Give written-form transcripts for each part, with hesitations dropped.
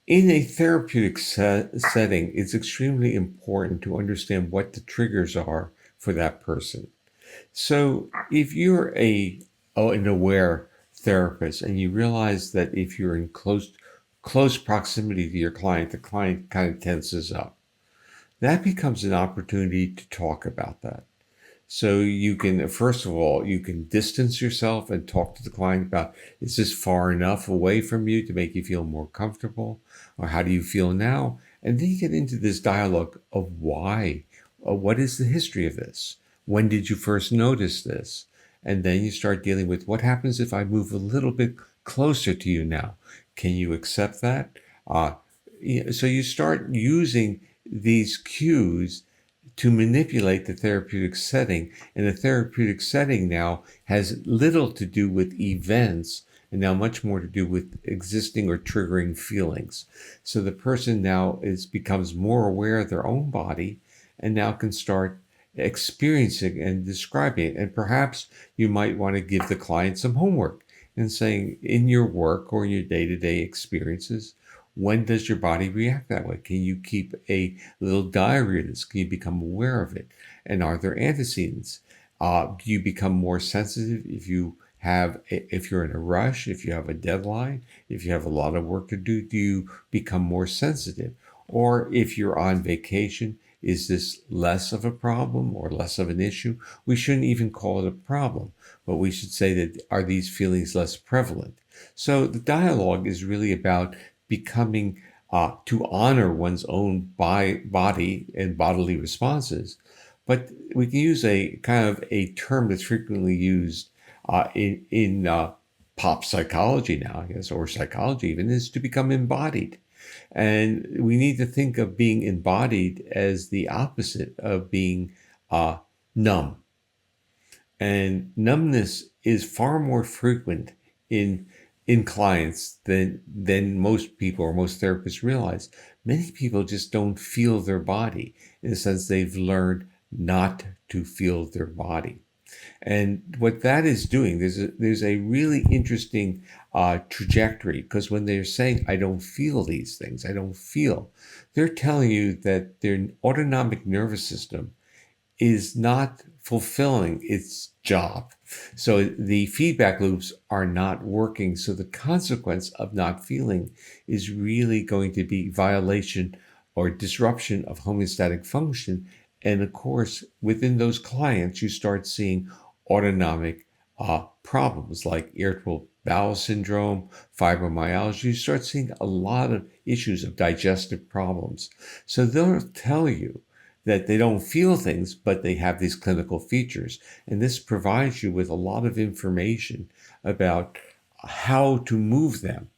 In a therapeutic setting, it's extremely important to understand what the triggers are for that person. So if you're an aware therapist and you realize that if you're in close proximity to your client, the client kind of tenses up. That becomes an opportunity to talk about that. So you can, first of all, you can distance yourself and talk to the client about, is this far enough away from you to make you feel more comfortable? Or how do you feel now? And then you get into this dialogue of why. What is the history of this? When did you first notice this? And then you start dealing with what happens if I move a little bit closer to you now? Can you accept that? Uh, so you start using these cues to manipulate the therapeutic setting. And the therapeutic setting now has little to do with events and now much more to do with existing or triggering feelings. So the person now becomes more aware of their own body and now can start experiencing and describing it. And perhaps you might want to give the client some homework and saying, in your work or your day-to-day experiences, when does your body react that way? Can you keep a little diary of this? Can you become aware of it? And are there antecedents? Do you become more sensitive if you're in a rush, if you have a deadline, if you have a lot of work to do? Do you become more sensitive? Or if you're on vacation, is this less of a problem or less of an issue? We shouldn't even call it a problem, but we should say that are these feelings less prevalent? So the dialogue is really about becoming to honor one's own body and bodily responses. But we can use a kind of a term that's frequently used in pop psychology now, I guess, or psychology even, is to become embodied. And we need to think of being embodied as the opposite of being numb. And numbness is far more frequent in clients than most people or most therapists realize. Many people just don't feel their body in the sense they've learned not to feel their body. And what that is doing, there's a really interesting trajectory, because when they're saying, I don't feel these things, I don't feel, they're telling you that their autonomic nervous system is not fulfilling its job. So the feedback loops are not working. So the consequence of not feeling is really going to be violation or disruption of homeostatic function. And of course, within those clients, you start seeing autonomic problems like irritable bowel syndrome, fibromyalgia. You start seeing a lot of issues of digestive problems. So they'll tell you that they don't feel things, but they have these clinical features. And this provides you with a lot of information about how to move them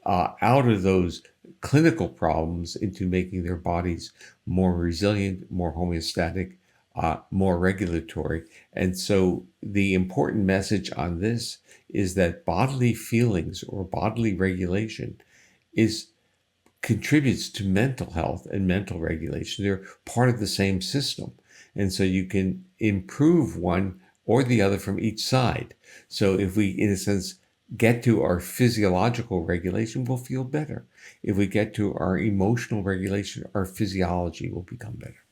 out of those clinical problems into making their bodies more resilient, more homeostatic, more regulatory. And so the important message on this is that bodily feelings or bodily regulation contributes to mental health and mental regulation. They're part of the same system. And so you can improve one or the other from each side. So if we, in a sense, get to our physiological regulation, we'll feel better. If we get to our emotional regulation, our physiology will become better.